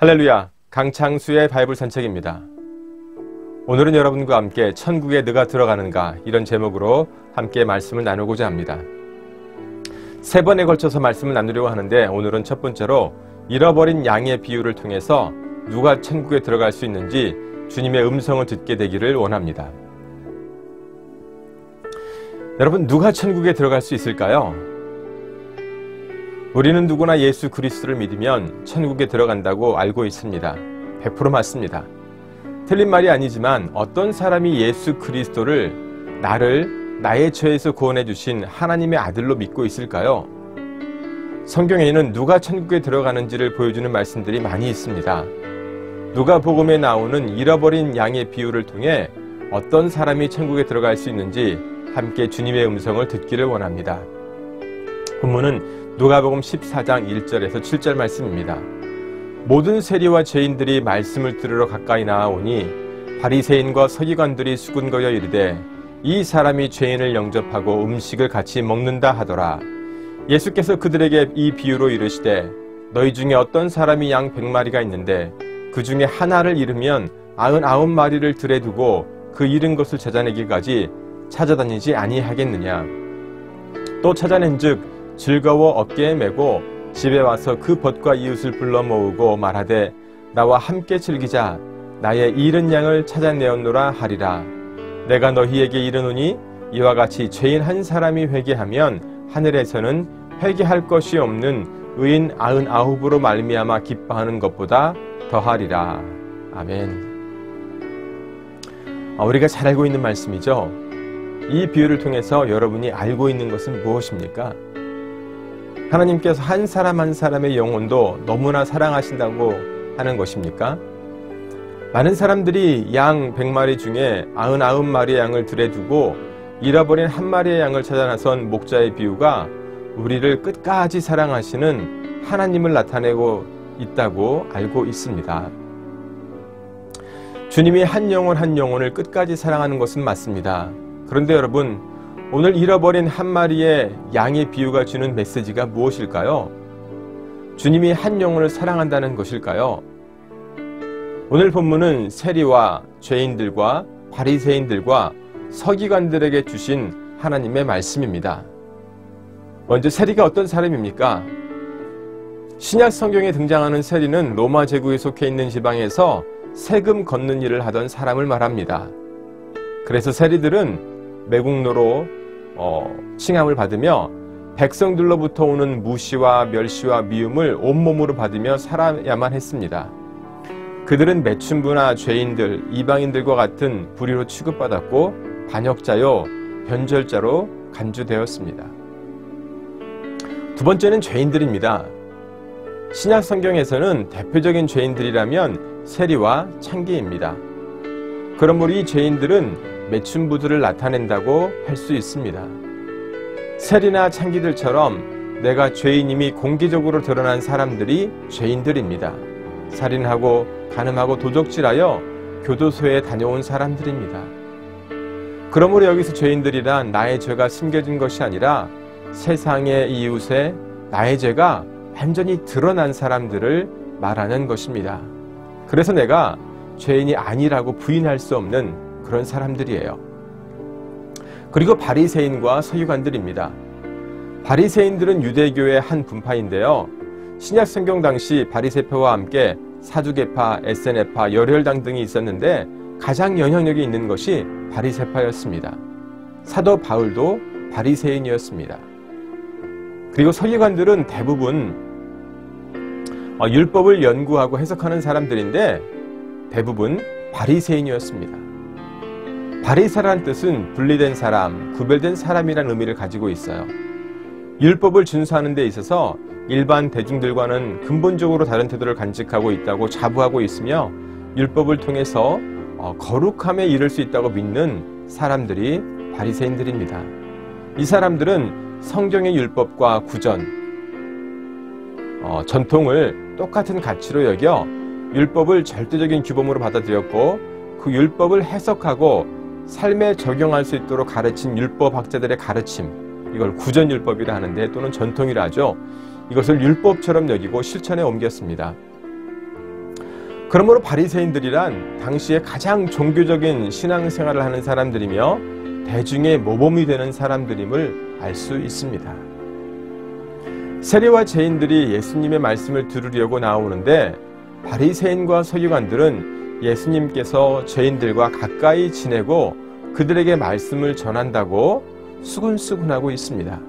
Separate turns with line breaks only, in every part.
할렐루야, 강창수의 바이블 산책입니다. 오늘은 여러분과 함께 천국에 누가 들어가는가 이런 제목으로 함께 말씀을 나누고자 합니다. 세 번에 걸쳐서 말씀을 나누려고 하는데 오늘은 첫 번째로 잃어버린 양의 비유를 통해서 누가 천국에 들어갈 수 있는지 주님의 음성을 듣게 되기를 원합니다. 여러분, 누가 천국에 들어갈 수 있을까요? 우리는 누구나 예수 그리스도를 믿으면 천국에 들어간다고 알고 있습니다. 100% 맞습니다. 틀린 말이 아니지만 어떤 사람이 예수 그리스도를 나의 죄에서 구원해 주신 하나님의 아들로 믿고 있을까요? 성경에는 누가 천국에 들어가는지를 보여주는 말씀들이 많이 있습니다. 누가복음에 나오는 잃어버린 양의 비유를 통해 어떤 사람이 천국에 들어갈 수 있는지 함께 주님의 음성을 듣기를 원합니다. 본문은 누가복음 14장 1절에서 7절 말씀입니다. 모든 세리와 죄인들이 말씀을 들으러 가까이 나아오니 바리새인과 서기관들이 수군거려 이르되 이 사람이 죄인을 영접하고 음식을 같이 먹는다 하더라. 예수께서 그들에게 이 비유로 이르시되 너희 중에 어떤 사람이 양 100마리가 있는데 그 중에 하나를 잃으면 99마리를 들에 두고 그 잃은 것을 찾아내기까지 찾아다니지 아니하겠느냐. 또 찾아낸즉 즐거워 어깨에 메고 집에 와서 그 벗과 이웃을 불러 모으고 말하되 나와 함께 즐기자. 나의 잃은 양을 찾아내었노라 하리라. 내가 너희에게 이르노니 이와 같이 죄인 한 사람이 회개하면 하늘에서는 회개할 것이 없는 의인 99으로 말미암아 기뻐하는 것보다 더하리라. 아멘. 우리가 잘 알고 있는 말씀이죠. 이 비유를 통해서 여러분이 알고 있는 것은 무엇입니까? 하나님께서 한 사람 한 사람의 영혼도 너무나 사랑하신다고 하는 것입니까? 많은 사람들이 양 100마리 중에 99마리의 양을 들에 두고 잃어버린 한 마리의 양을 찾아 나선 목자의 비유가 우리를 끝까지 사랑하시는 하나님을 나타내고 있다고 알고 있습니다. 주님이 한 영혼 한 영혼을 끝까지 사랑하는 것은 맞습니다. 그런데 여러분, 오늘 잃어버린 한 마리의 양의 비유가 주는 메시지가 무엇일까요? 주님이 한 영혼을 사랑한다는 것일까요? 오늘 본문은 세리와 죄인들과 바리새인들과 서기관들에게 주신 하나님의 말씀입니다. 먼저 세리가 어떤 사람입니까? 신약 성경에 등장하는 세리는 로마 제국에 속해 있는 지방에서 세금 걷는 일을 하던 사람을 말합니다. 그래서 세리들은 매국노로 칭함을 받으며 백성들로부터 오는 무시와 멸시와 미움을 온몸으로 받으며 살아야만 했습니다. 그들은 매춘부나 죄인들, 이방인들과 같은 불의로 취급받았고 반역자요, 변절자로 간주되었습니다. 두 번째는 죄인들입니다. 신약 성경에서는 대표적인 죄인들이라면 세리와 창기입니다. 그러므로 이 죄인들은 매춘부들을 나타낸다고 할 수 있습니다. 세리나 창기들처럼 내가 죄인임이 공개적으로 드러난 사람들이 죄인들입니다. 살인하고 간음하고 도적질하여 교도소에 다녀온 사람들입니다. 그러므로 여기서 죄인들이란 나의 죄가 숨겨진 것이 아니라 세상의 이웃에 나의 죄가 완전히 드러난 사람들을 말하는 것입니다. 그래서 내가 죄인이 아니라고 부인할 수 없는 그런 사람들이에요. 그리고 바리새인과 서기관들입니다. 바리새인들은 유대교의 한 분파인데요. 신약 성경 당시 바리새파와 함께 사두개파, 에세네파, 열혈당 등이 있었는데 가장 영향력이 있는 것이 바리새파였습니다. 사도 바울도 바리새인이었습니다. 그리고 서기관들은 대부분 율법을 연구하고 해석하는 사람들인데 대부분 바리새인이었습니다. 바리새라는 뜻은 분리된 사람, 구별된 사람이라는 의미를 가지고 있어요. 율법을 준수하는 데 있어서 일반 대중들과는 근본적으로 다른 태도를 간직하고 있다고 자부하고 있으며 율법을 통해서 거룩함에 이를 수 있다고 믿는 사람들이 바리새인들입니다. 이 사람들은 성경의 율법과 구전, 전통을 똑같은 가치로 여겨 율법을 절대적인 규범으로 받아들였고 그 율법을 해석하고 삶에 적용할 수 있도록 가르친 율법학자들의 가르침, 이걸 구전율법이라 하는데 또는 전통이라 하죠. 이것을 율법처럼 여기고 실천에 옮겼습니다. 그러므로 바리새인들이란 당시에 가장 종교적인 신앙생활을 하는 사람들이며 대중의 모범이 되는 사람들임을 알 수 있습니다. 세리와 죄인들이 예수님의 말씀을 들으려고 나오는데 바리새인과 서기관들은 예수님께서 죄인들과 가까이 지내고 그들에게 말씀을 전한다고 수근수근하고 있습니다.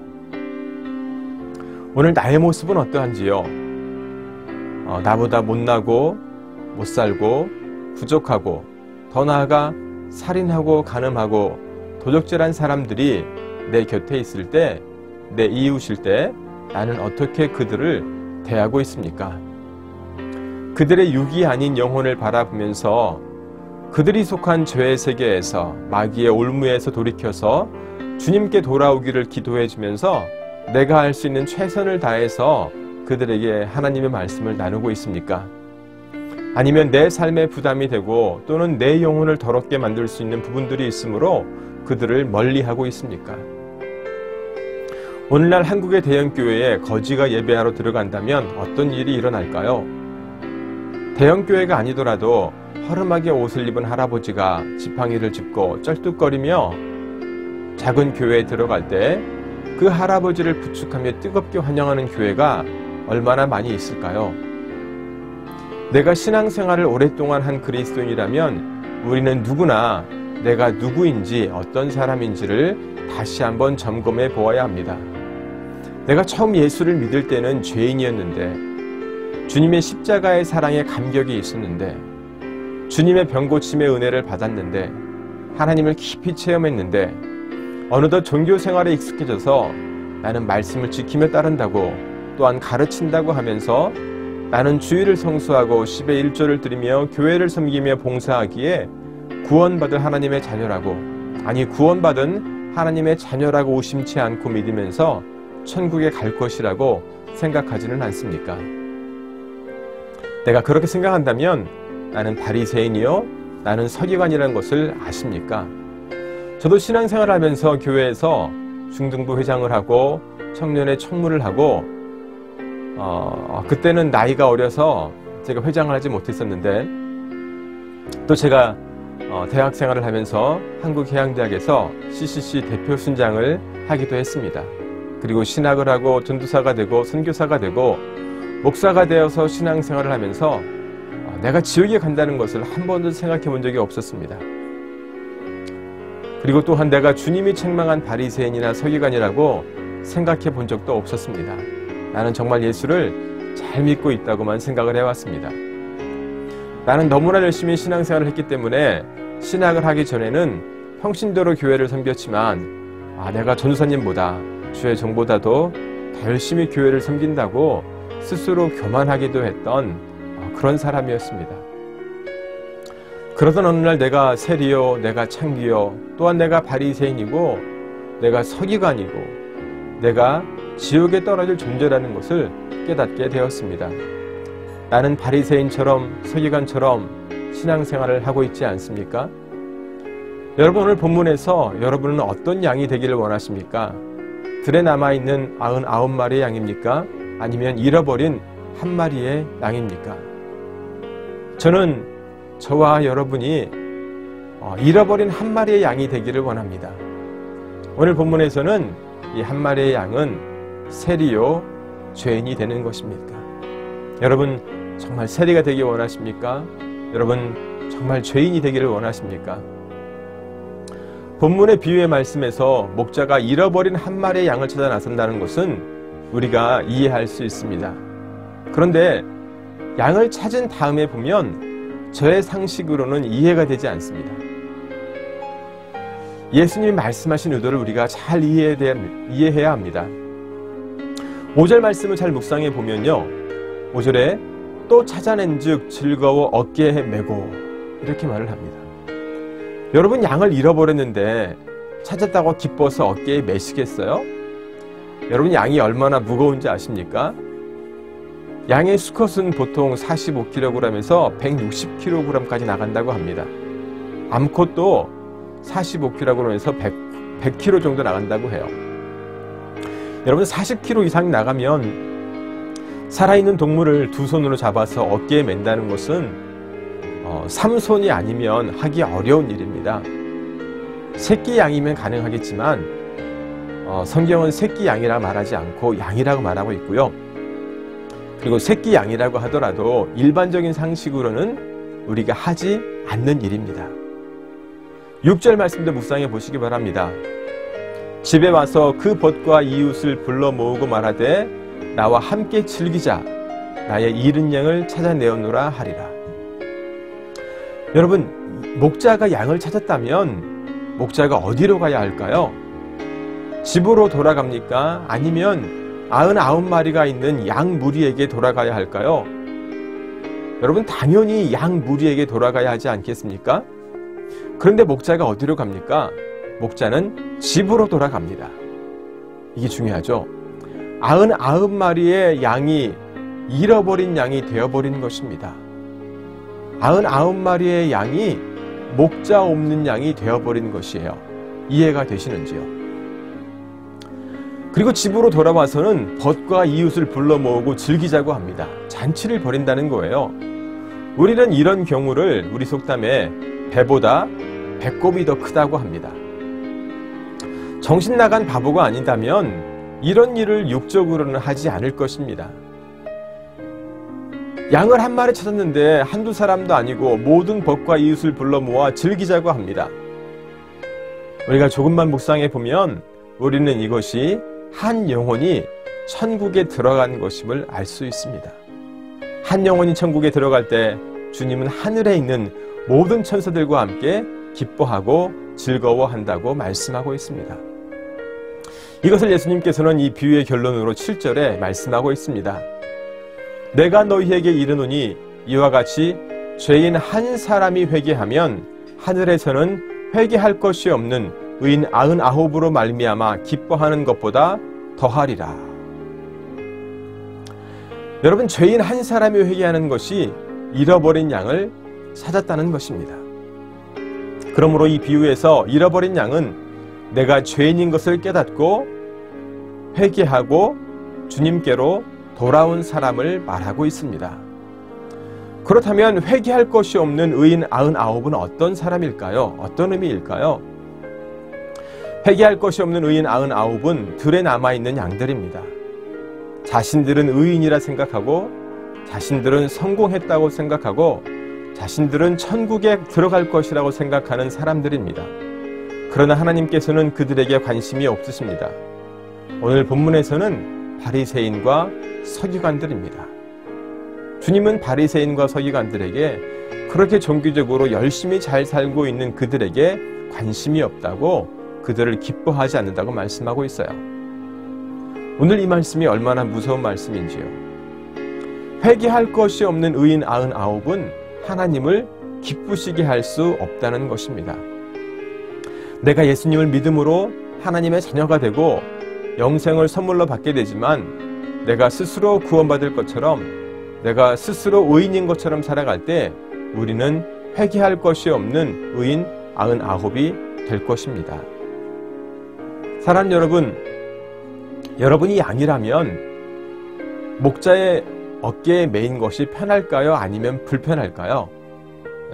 오늘 나의 모습은 어떠한지요? 나보다 못나고 못살고 부족하고 더 나아가 살인하고 간음하고 도적질한 사람들이 내 곁에 있을 때, 내 이웃일 때 나는 어떻게 그들을 대하고 있습니까? 그들의 육이 아닌 영혼을 바라보면서 그들이 속한 죄의 세계에서 마귀의 올무에서 돌이켜서 주님께 돌아오기를 기도해 주면서 내가 할 수 있는 최선을 다해서 그들에게 하나님의 말씀을 나누고 있습니까? 아니면 내 삶에 부담이 되고 또는 내 영혼을 더럽게 만들 수 있는 부분들이 있으므로 그들을 멀리하고 있습니까? 오늘날 한국의 대형교회에 거지가 예배하러 들어간다면 어떤 일이 일어날까요? 대형교회가 아니더라도 허름하게 옷을 입은 할아버지가 지팡이를 짚고 쩔뚝거리며 작은 교회에 들어갈 때 그 할아버지를 부축하며 뜨겁게 환영하는 교회가 얼마나 많이 있을까요? 내가 신앙생활을 오랫동안 한 그리스도인이라면 우리는 누구나 내가 누구인지 어떤 사람인지를 다시 한번 점검해 보아야 합니다. 내가 처음 예수를 믿을 때는 죄인이었는데 주님의 십자가의 사랑에 감격이 있었는데 주님의 병고침의 은혜를 받았는데 하나님을 깊이 체험했는데 어느덧 종교 생활에 익숙해져서 나는 말씀을 지키며 따른다고 또한 가르친다고 하면서 나는 주일을 성수하고 10의 1조를 드리며 교회를 섬기며 봉사하기에 구원받을 하나님의 자녀라고, 아니 구원받은 하나님의 자녀라고 의심치 않고 믿으면서 천국에 갈 것이라고 생각하지는 않습니까? 내가 그렇게 생각한다면 나는 바리새인이요 나는 서기관이라는 것을 아십니까? 저도 신앙생활을 하면서 교회에서 중등부 회장을 하고 청년의 총무를 하고 그때는 나이가 어려서 제가 회장을 하지 못했었는데 또 제가 대학 생활을 하면서 한국해양대학에서 CCC 대표 순장을 하기도 했습니다. 그리고 신학을 하고 전도사가 되고 선교사가 되고 목사가 되어서 신앙생활을 하면서 내가 지옥에 간다는 것을 한 번도 생각해 본 적이 없었습니다. 그리고 또한 내가 주님이 책망한 바리새인이나 서기관이라고 생각해 본 적도 없었습니다. 나는 정말 예수를 잘 믿고 있다고만 생각을 해왔습니다. 나는 너무나 열심히 신앙생활을 했기 때문에 신학을 하기 전에는 평신도로 교회를 섬겼지만 내가 전도사님보다 주의 종보다도 더 열심히 교회를 섬긴다고 스스로 교만하기도 했던 그런 사람이었습니다. 그러던 어느 날 내가 세리요, 내가 창기요, 또한 내가 바리새인이고 내가 서기관이고 내가 지옥에 떨어질 존재라는 것을 깨닫게 되었습니다. 나는 바리새인처럼 서기관처럼 신앙생활을 하고 있지 않습니까? 여러분 오늘 본문에서 여러분은 어떤 양이 되기를 원하십니까? 들에 남아있는 99마리의 양입니까? 아니면 잃어버린 한 마리의 양입니까? 저는 저와 여러분이 잃어버린 한 마리의 양이 되기를 원합니다. 오늘 본문에서는 이 한 마리의 양은 세리요 죄인이 되는 것입니까? 여러분 정말 세리가 되기 원하십니까? 여러분 정말 죄인이 되기를 원하십니까? 본문의 비유의 말씀에서 목자가 잃어버린 한 마리의 양을 찾아 나선다는 것은 우리가 이해할 수 있습니다. 그런데 양을 찾은 다음에 보면 저의 상식으로는 이해가 되지 않습니다. 예수님이 말씀하신 의도를 우리가 잘 이해해야 합니다. 5절 말씀을 잘 묵상해 보면요. 5절에 또 찾아낸 즉 즐거워 어깨에 메고 이렇게 말을 합니다. 여러분 양을 잃어버렸는데 찾았다고 기뻐서 어깨에 메시겠어요? 여러분 양이 얼마나 무거운지 아십니까? 양의 수컷은 보통 45kg에서 160kg까지 나간다고 합니다. 암컷도 45kg에서 100kg 정도 나간다고 해요. 여러분 40kg 이상 나가면 살아있는 동물을 두 손으로 잡아서 어깨에 맨다는 것은 삼손이 아니면 하기 어려운 일입니다. 새끼 양이면 가능하겠지만 성경은 새끼 양이라 말하지 않고 양이라고 말하고 있고요. 그리고 새끼 양이라고 하더라도 일반적인 상식으로는 우리가 하지 않는 일입니다. 6절 말씀도 묵상해 보시기 바랍니다. 집에 와서 그 벗과 이웃을 불러 모으고 말하되 나와 함께 즐기자. 나의 잃은 양을 찾아내었노라 하리라. 여러분, 목자가 양을 찾았다면 목자가 어디로 가야 할까요? 집으로 돌아갑니까? 아니면 99마리가 있는 양 무리에게 돌아가야 할까요? 여러분, 당연히 양 무리에게 돌아가야 하지 않겠습니까? 그런데 목자가 어디로 갑니까? 목자는 집으로 돌아갑니다. 이게 중요하죠. 99마리의 양이 잃어버린 양이 되어버린 것입니다. 99마리의 양이 목자 없는 양이 되어버린 것이에요. 이해가 되시는지요? 그리고 집으로 돌아와서는 벗과 이웃을 불러 모으고 즐기자고 합니다. 잔치를 벌인다는 거예요. 우리는 이런 경우를 우리 속담에 배보다 배꼽이 더 크다고 합니다. 정신 나간 바보가 아니다면 이런 일을 육적으로는 하지 않을 것입니다. 양을 한 마리 찾았는데 한두 사람도 아니고 모든 벗과 이웃을 불러 모아 즐기자고 합니다. 우리가 조금만 묵상해 보면 우리는 이것이 한 영혼이 천국에 들어간 것임을 알 수 있습니다. 한 영혼이 천국에 들어갈 때 주님은 하늘에 있는 모든 천사들과 함께 기뻐하고 즐거워한다고 말씀하고 있습니다. 이것을 예수님께서는 이 비유의 결론으로 7절에 말씀하고 있습니다. 내가 너희에게 이르노니 이와 같이 죄인 한 사람이 회개하면 하늘에서는 회개할 것이 없는 의인 99으로 말미암아 기뻐하는 것보다 더하리라. 여러분, 죄인 한 사람이 회개하는 것이 잃어버린 양을 찾았다는 것입니다. 그러므로 이 비유에서 잃어버린 양은 내가 죄인인 것을 깨닫고 회개하고 주님께로 돌아온 사람을 말하고 있습니다. 그렇다면 회개할 것이 없는 의인 99은 어떤 사람일까요? 어떤 의미일까요? 회개할 것이 없는 의인 99은 들에 남아있는 양들입니다. 자신들은 의인이라 생각하고 자신들은 성공했다고 생각하고 자신들은 천국에 들어갈 것이라고 생각하는 사람들입니다. 그러나 하나님께서는 그들에게 관심이 없으십니다. 오늘 본문에서는 바리새인과 서기관들입니다. 주님은 바리새인과 서기관들에게 그렇게 종교적으로 열심히 잘 살고 있는 그들에게 관심이 없다고, 그들을 기뻐하지 않는다고 말씀하고 있어요. 오늘 이 말씀이 얼마나 무서운 말씀인지요. 회개할 것이 없는 의인 99은 하나님을 기쁘시게 할 수 없다는 것입니다. 내가 예수님을 믿음으로 하나님의 자녀가 되고 영생을 선물로 받게 되지만 내가 스스로 구원받을 것처럼, 내가 스스로 의인인 것처럼 살아갈 때 우리는 회개할 것이 없는 의인 99이 될 것입니다. 사랑하는 여러분, 여러분이 양이라면 목자의 어깨에 매인 것이 편할까요? 아니면 불편할까요?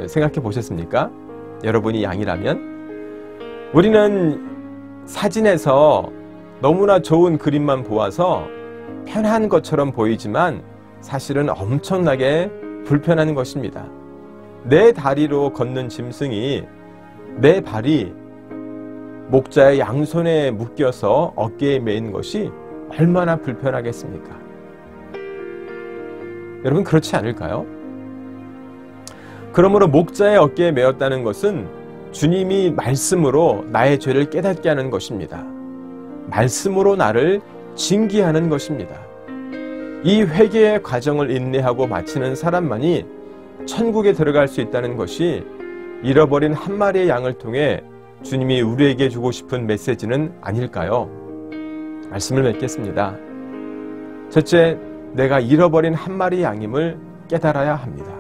생각해 보셨습니까? 여러분이 양이라면? 우리는 사진에서 너무나 좋은 그림만 보아서 편한 것처럼 보이지만 사실은 엄청나게 불편한 것입니다. 내 다리로 걷는 짐승이 내 발이 목자의 양손에 묶여서 어깨에 매인 것이 얼마나 불편하겠습니까? 여러분, 그렇지 않을까요? 그러므로 목자의 어깨에 매었다는 것은 주님이 말씀으로 나의 죄를 깨닫게 하는 것입니다. 말씀으로 나를 징계하는 것입니다. 이 회개의 과정을 인내하고 마치는 사람만이 천국에 들어갈 수 있다는 것이 잃어버린 한 마리의 양을 통해 주님이 우리에게 주고 싶은 메시지는 아닐까요? 말씀을 맺겠습니다. 첫째, 내가 잃어버린 한 마리의 양임을 깨달아야 합니다.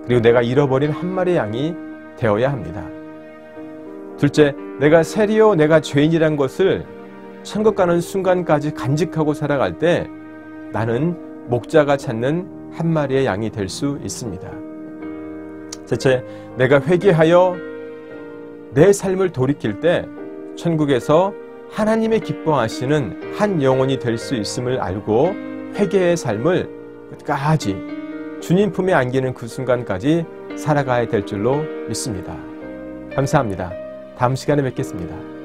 그리고 내가 잃어버린 한 마리의 양이 되어야 합니다. 둘째, 내가 세리요 내가 죄인이란 것을 천국 가는 순간까지 간직하고 살아갈 때 나는 목자가 찾는 한 마리의 양이 될 수 있습니다. 대체 내가 회개하여 내 삶을 돌이킬 때 천국에서 하나님의 기뻐하시는 한 영혼이 될 수 있음을 알고 회개의 삶을 끝까지 주님 품에 안기는 그 순간까지 살아가야 될 줄로 믿습니다. 감사합니다. 다음 시간에 뵙겠습니다.